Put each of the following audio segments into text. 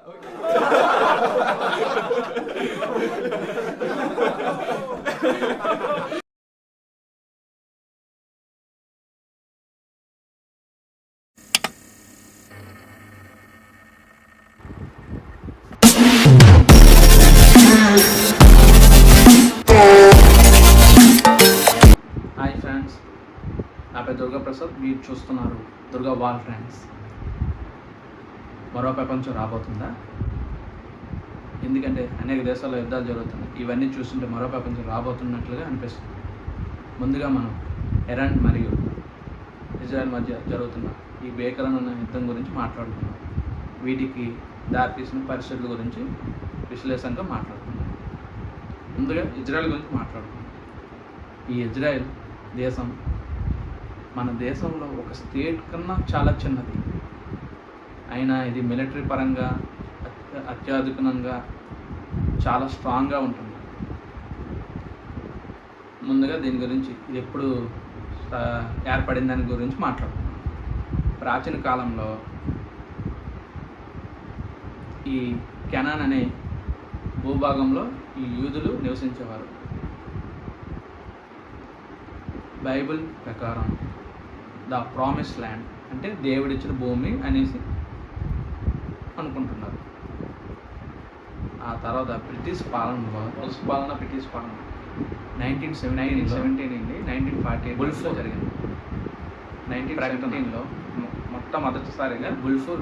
Hi friends, నా పేరు దుర్గా ప్రసాద్. మీరు చూస్తున్నారు దుర్గా వాల్. ఫ్రెండ్స్, మరో ప్రపంచం రాబోతుందా? ఎందుకంటే అనేక దేశాల్లో యుద్ధాలు జరుగుతున్నాయి. ఇవన్నీ చూస్తుంటే మరో ప్రపంచం రాబోతున్నట్లుగా అనిపిస్తుంది. ముందుగా మనం ఇరాన్ మరియు ఇజ్రాయెల్ మధ్య జరుగుతున్న ఈ భీకరమైన యుద్ధం గురించి మాట్లాడుతున్నాం. వీటికి దారితీసిన పరిస్థితుల గురించి విశ్లేషణగా మాట్లాడుతున్నాం. ముందుగా ఇజ్రాయెల్ గురించి మాట్లాడుతున్నాం. ఈ ఇజ్రాయెల్ దేశం మన దేశంలో ఒక స్టేట్ కన్నా చాలా చిన్నది. అయినా ఇది మిలిటరీ పరంగా అత్యాధునికంగా చాలా స్ట్రాంగ్గా ఉంటుంది. ముందుగా దీని గురించి ఇది ఎప్పుడు ఏర్పడిన దాని గురించి మాట్లాడుతున్నాం. ప్రాచీన కాలంలో ఈ కెనాన్ అనే భూభాగంలో ఈ యూదులు నివసించేవారు. బైబిల్ ప్రకారం ద ప్రామిస్ ల్యాండ్ అంటే దేవుడిచ్చిన భూమి అనేసి అనుకుంటున్నారు. ఆ తర్వాత బ్రిటిష్ పాలనలో బ్రిటిష్ పాలన 1917 నుండి 1948 బుల్ఫూర్ జరిగింది. 1917లో మొట్టమొదటిసారిగా బుల్ఫూర్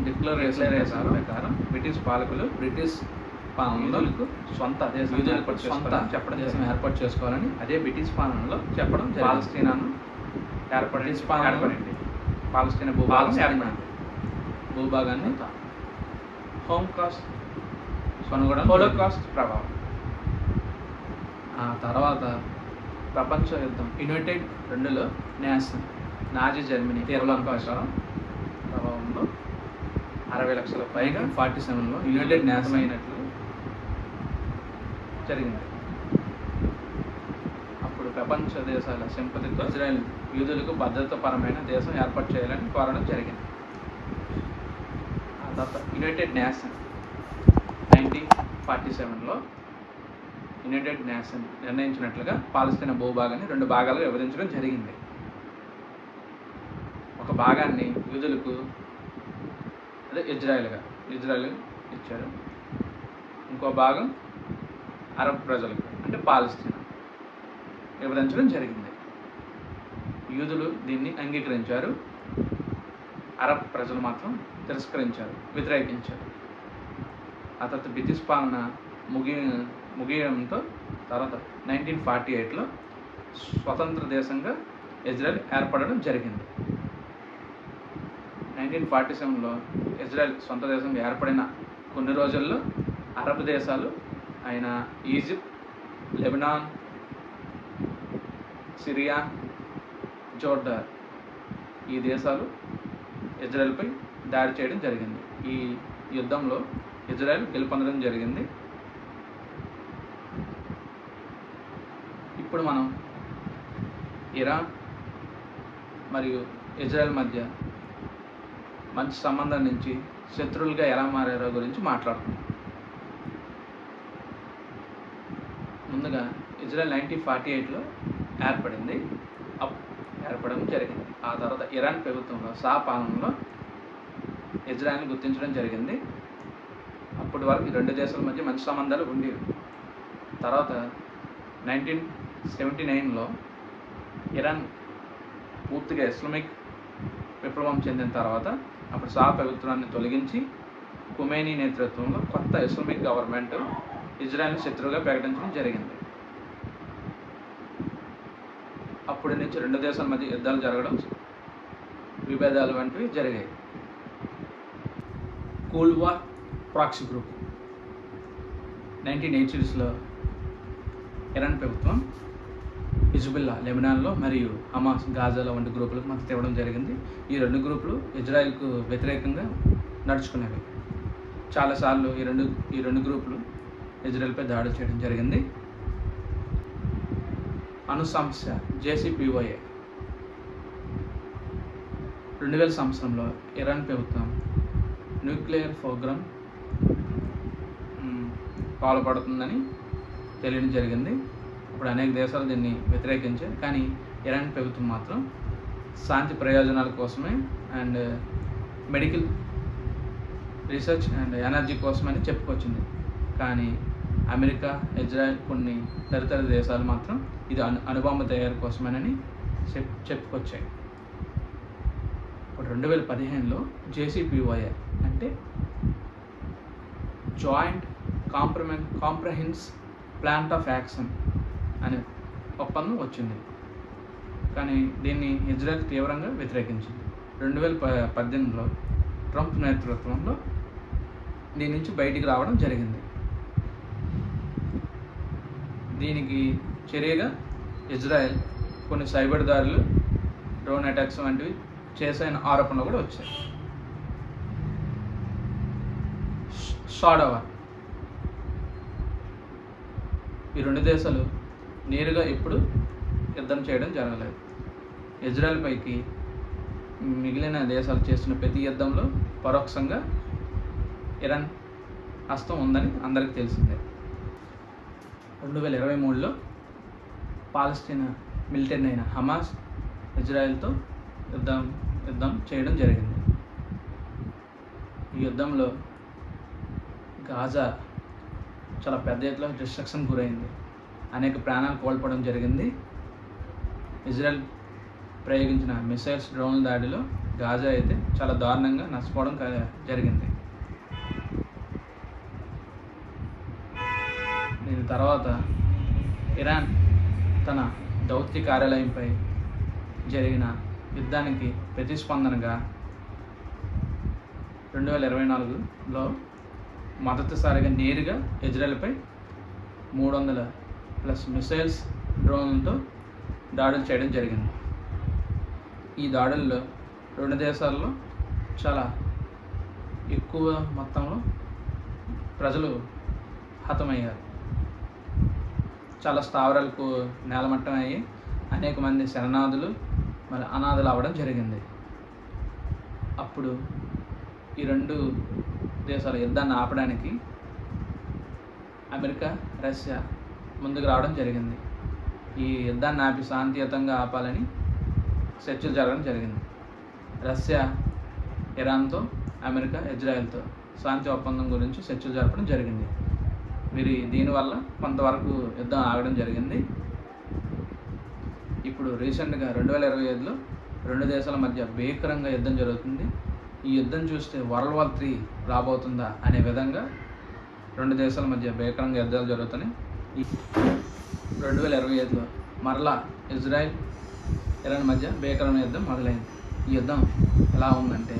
డిక్లరేషన్ ప్రకారం బ్రిటిష్ పాలకులు బ్రిటిష్ పాలనలకు సొంత దేశం ఏర్పాటు చేసుకోవాలని అదే బ్రిటిష్ పాలనలో చెప్పడం. పాలస్తీనాను ఏర్పడింది. పాలస్తీనా భూభాగాన్ని హోలోకాస్ట్ ప్రభావం. ఆ తర్వాత ప్రపంచ యుద్ధం యునైటెడ్ 2లో నేషన్ నాజీ జర్మనీ తీవ్రకాశాల ప్రభావంలో 60 లక్షల పైగా 47లో యునైటెడ్ నేషన్ అయినట్లు జరిగింది. అప్పుడు ప్రపంచ దేశాల సింపతితో ఇజ్రాయెల్ యూదులకు భద్రతాపరమైన దేశం ఏర్పాటు చేయాలని కోరడం జరిగింది. ఆ తర్వాత యునైటెడ్ నేషన్ 1947లో యునైటెడ్ నేషన్ నిర్ణయించినట్లుగా పాలస్తీనా భూభాగాన్ని 2 భాగాలుగా విభజించడం జరిగింది. ఒక భాగాన్ని యూదులకు అదే ఇజ్రాయెల్ ఇచ్చారు. ఇంకో భాగం అరబ్ ప్రజలకు అంటే పాలస్తీనా విభజించడం జరిగింది. యూదులు దీన్ని అంగీకరించారు. అరబ్ ప్రజలు మాత్రం తిరస్కరించారు, వ్యతిరేకించారు. ఆ తర్వాత బ్రిటిష్ పాలన ముగియడంతో తర్వాత 1948లో స్వతంత్ర దేశంగా ఇజ్రాయెల్ ఏర్పడడం జరిగింది. 1947లో ఇజ్రాయెల్ సొంత దేశంగా ఏర్పడిన కొన్ని రోజుల్లో అరబ్ దేశాలు అయిన ఈజిప్ట్, లెబనాన్, సిరియా, జోర్డాన్ ఈ దేశాలు ఇజ్రాయెల్పై దాడి చేయడం జరిగింది. ఈ యుద్ధంలో ఇజ్రాయెల్ గెలుపొందడం జరిగింది. ఇప్పుడు మనం ఇరాన్ మరియు ఇజ్రాయెల్ మధ్య మంచి సంబంధం నుంచి శత్రువులుగా ఎలా మారారో గురించి మాట్లాడుతున్నాం. ముందుగా ఇజ్రాయెల్ 1948లో ఏర్పడడం జరిగింది. ఆ తర్వాత ఇరాన్ ప్రభుత్వంలో పాలనలో ఇజ్రాయెల్ని గుర్తించడం జరిగింది. అప్పటి వరకు ఈ 2 దేశాల మధ్య మంచి సంబంధాలు ఉండేవి. తర్వాత 1979లో ఇరాన్ పూర్తిగా ఇస్లామిక్ విప్లవం చెందిన తర్వాత అప్పుడు ప్రభుత్వాన్ని తొలగించి ఖుమైనీ నేతృత్వంలో కొత్త ఇస్లామిక్ గవర్నమెంట్ ఇజ్రాయెల్ని శత్రువుగా ప్రకటించడం జరిగింది. అప్పటి నుంచి 2 దేశాల మధ్య యుద్ధాలు జరగడం, విభేదాలు వంటివి జరిగాయి. కోల్డ్ వార్ ప్రాక్సీ గ్రూప్ 1980స్లో ఇరాన్ ప్రభుత్వం హిజ్బుల్లా లెబనాన్లో మరియు హమాస్ గాజాలో వంటి గ్రూపులకు మద్దతు ఇవ్వడం జరిగింది. ఈ 2 గ్రూపులు ఇజ్రాయెల్కు వ్యతిరేకంగా నడుచుకునేవి. చాలాసార్లు ఈ రెండు గ్రూపులు ఇజ్రాయెల్పై దాడి చేయడం జరిగింది. అణు సంస్థ JCPOA 2000 సంవత్సరంలో ఇరాన్ ప్రభుత్వం న్యూక్లియర్ ప్రోగ్రామ్ పాల్పడుతుందని తెలియడం జరిగింది. ఇప్పుడు అనేక దేశాలు దీన్ని వ్యతిరేకించాయి. కానీ ఇరాన్ ప్రభుత్వం మాత్రం శాంతి ప్రయోజనాల కోసమే and medical research and energy కోసమని చెప్పుకొచ్చింది. కానీ అమెరికా, ఇజ్రాయెల్, కొన్ని తదితర దేశాలు మాత్రం ఇది అణుబాంబు తయారు కోసమేనని చెప్పుకొచ్చాయి. ఇప్పుడు 2015లో JCPOA అంటే జాయింట్ కాంప్రహెన్స్ ప్లాన్ ఆఫ్ యాక్షన్ అనే ఒప్పందం వచ్చింది. కానీ దీన్ని ఇజ్రాయెల్ తీవ్రంగా వ్యతిరేకించింది. 2018లో ట్రంప్ నేతృత్వంలో దీని నుంచి బయటికి రావడం జరిగింది. దీనికి చర్యగా ఇజ్రాయెల్ కొన్ని సైబర్ దాడులు, డ్రోన్ అటాక్స్ వంటివి చేసిన ఆరోపణలు కూడా వచ్చాయి. షాడోవా ఈ రెండు దేశాలు నేరుగా ఎప్పుడు యుద్ధం చేయడం జరగలేదు. ఇజ్రాయెల్ పైకి మిగిలిన దేశాలు చేస్తున్న ప్రతి యుద్ధంలో పరోక్షంగా ఇరాన్ హస్తం ఉందని అందరికీ తెలిసిందే. 2023లో పాలస్తీనా మిలిటరీ అయిన హమాస్ ఇజ్రాయెల్తో యుద్ధం చేయడం జరిగింది. ఈ యుద్ధంలో గాజా చాలా పెద్ద ఎత్తులో డిస్ట్రక్షన్ గురైంది. అనేక ప్రాణాలు కోల్పోవడం జరిగింది. ఇజ్రాయెల్ ప్రయోగించిన మిసైల్స్, డ్రోన్ల దాడిలో గాజా అయితే చాలా దారుణంగా నష్టపోవడం జరిగింది. దీని తర్వాత ఇరాన్ తన దౌత్య కార్యాలయంపై జరిగిన యుద్ధానికి ప్రతిస్పందనగా 2024లో మొదటిసారిగా నేరుగా ఇజ్రాయెల్పై 300+ మిసైల్స్, డ్రోన్లతో దాడులు చేయడం జరిగింది. ఈ దాడుల్లో రెండు దేశాల్లో చాలా ఎక్కువ మొత్తంలో ప్రజలు హతమయ్యారు. చాలా స్థావరాలకు నేలమట్టం అయ్యి అనేక మంది శరణార్థులు మరి అనాథలు అవ్వడం జరిగింది. అప్పుడు ఈ రెండు దేశాల యుద్ధాన్ని ఆపడానికి అమెరికా, రష్యా ముందుకు రావడం జరిగింది. ఈ యుద్ధాన్ని ఆపి శాంతియుతంగా ఆపాలని చర్చలు జరగడం జరిగింది. రష్యా ఇరాన్తో, అమెరికా ఇజ్రాయెల్తో శాంతి ఒప్పందం గురించి చర్చలు జరపడం జరిగింది. దీనివల్ల కొంతవరకు యుద్ధం ఆగడం జరిగింది. ఇప్పుడు రీసెంట్గా 2025లో రెండు దేశాల మధ్య భీకరంగా యుద్ధం జరుగుతుంది. ఈ యుద్ధం చూస్తే వరల్డ్ వార్ 3 రాబోతుందా అనే విధంగా రెండు దేశాల మధ్య భీకరంగా యుద్ధాలు జరుగుతున్నాయి. 2025లో మరలా ఇజ్రాయెల్, ఇరాన్ మధ్య భీకరమైన యుద్ధం మొదలైంది. ఈ యుద్ధం ఎలా ఉందంటే,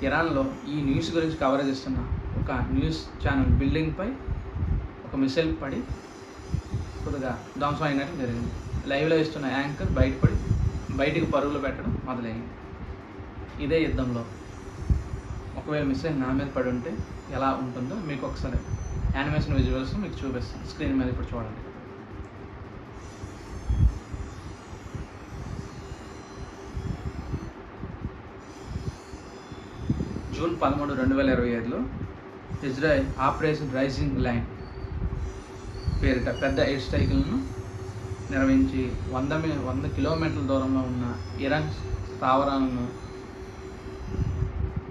ఇరాన్లో ఈ న్యూస్ గురించి కవరేజ్ ఇస్తున్న ఒక న్యూస్ ఛానల్ బిల్డింగ్పై ఒక మిసైల్ పడి కొద్దిగా ధ్వంసం అయినట్టు జరిగింది. లైవ్లో ఇస్తున్న యాంకర్ బయటికి పరుగులు పెట్టడం మొదలైంది. ఇదే యుద్ధంలో ఒకవేళ మిసైల్ నా మీద పడి ఉంటే ఎలా ఉంటుందో మీకు ఒకసారి యానిమేషన్ విజువల్స్ మీకు చూపిస్తాను. స్క్రీన్ మీద ఇప్పుడు చూడండి. జూన్ 13, 2025లో ఇజ్రాయెల్ ఆపరేషన్ రైజింగ్ లైన్ పేరిట పెద్ద ఎయిర్ స్ట్రైక్లను నిర్వహించి 100 కిలోమీటర్ల దూరంలో ఉన్న ఇరాన్ స్థావరాలను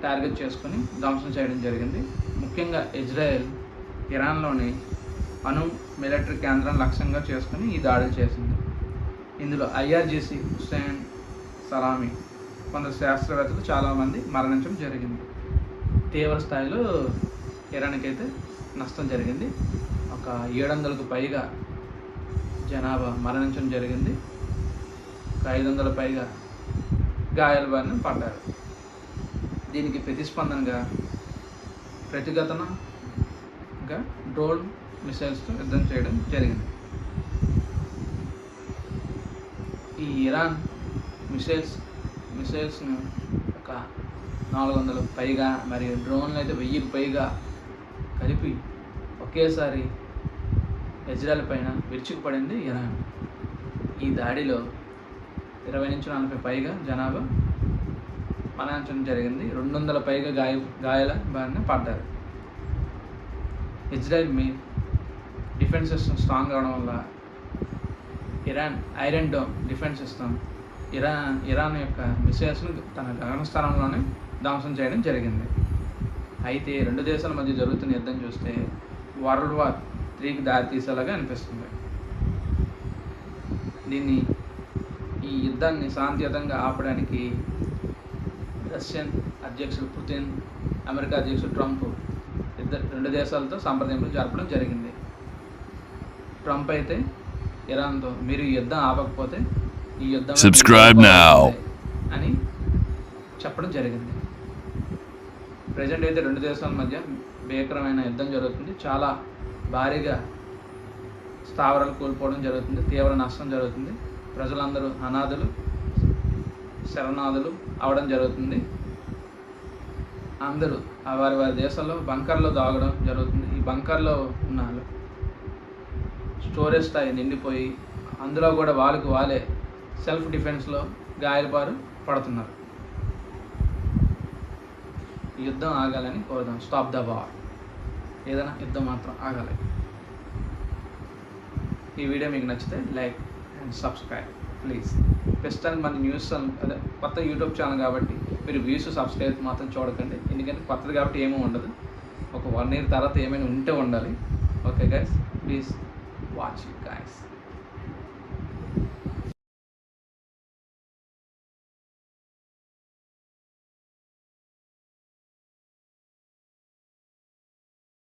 టార్గెట్ చేసుకొని ధ్వంసం చేయడం జరిగింది. ముఖ్యంగా ఇజ్రాయెల్ ఇరాన్లోని మిలిటరీ కేంద్రాన్ని లక్ష్యంగా చేసుకుని ఈ దాడులు చేసింది. ఇందులో IRGC హుస్సేన్ సలామీ, కొందరు శాస్త్రవేత్తలు చాలామంది మరణించడం జరిగింది. తీవ్ర స్థాయిలో ఇరాన్కి అయితే నష్టం జరిగింది. ఒక 700కు పైగా జనాభా మరణించడం జరిగింది. ఒక 500 పైగా గాయాల బారిన పడ్డారు. దీనికి ప్రతిఘటనగా డ్రోన్ మిసైల్స్తో యుద్ధం చేయడం జరిగింది. ఈ ఇరాన్ మిసైల్స్ను ఒక 400 పైగా మరియు డ్రోన్లు అయితే 1000కు పైగా కలిపి ఒకేసారి ఇజ్రాయెల్ పైన విరుచుకుపడింది ఇరాన్. ఈ దాడిలో 20 నుంచి 40 పైగా జనాభా మరణించడం జరిగింది. 200 పైగా గాయాల బారిన పడ్డారు. ఇజ్రాయెల్ డిఫెన్స్ సిస్టమ్ స్ట్రాంగ్ అవడం వల్ల Iran iron dome defence system Iran యొక్క మిసైల్స్ను తన గగన స్థలంలోనే ధ్వంసం చేయడం జరిగింది. అయితే రెండు దేశాల మధ్య జరుగుతున్న యుద్ధం చూస్తే వరల్డ్ వార్ 3కి దారితీసేలాగా అనిపిస్తుంది. ఈ యుద్ధాన్ని శాంతియుతంగా ఆపడానికి రష్యన్ అధ్యక్షుడు పుతిన్, అమెరికా అధ్యక్షుడు ట్రంప్ రెండు దేశాలతో సంప్రదింపులు జరపడం జరిగింది. ట్రంప్ అయితే ఇరాన్తో మీరు ఈ యుద్ధం ఆపకపోతే ఈ యుద్ధం అని చెప్పడం జరిగింది. ప్రజెంట్ అయితే రెండు దేశాల మధ్య భీకరమైన యుద్ధం జరుగుతుంది. చాలా భారీగా స్థావరాలు కోల్పోవడం జరుగుతుంది, తీవ్ర నష్టం జరుగుతుంది. ప్రజలందరూ అనాథులు, శరణాథులు అవడం జరుగుతుంది. అందరూ వారి వారి దేశాల్లో బంకర్లో దాగడం జరుగుతుంది. ఈ బంకర్లో ఉన్న స్టోరేజ్ స్థాయి నిండిపోయి అందులో కూడా వాళ్ళే సెల్ఫ్ డిఫెన్స్లో గాయాలపారు పడుతున్నారు. ఈ యుద్ధం ఆగాలని కోరుదాం. Stop the war. ఏదైనా యుద్ధం మాత్రం ఆగాలి. ఈ వీడియో మీకు నచ్చితే లైక్ అండ్ సబ్స్క్రైబ్ ప్లీజ్. ప్రస్తుతానికి మన న్యూస్ అదే కొత్త యూట్యూబ్ ఛానల్ కాబట్టి మీరు వ్యూస్ సబ్స్క్రైబ్ మాత్రం చూడకండి. ఎందుకంటే కొత్తది కాబట్టి ఏమీ ఉండదు. ఒక 1 year తర్వాత ఏమైనా ఉంటే ఉండాలి. Okay guys, please watch it guys.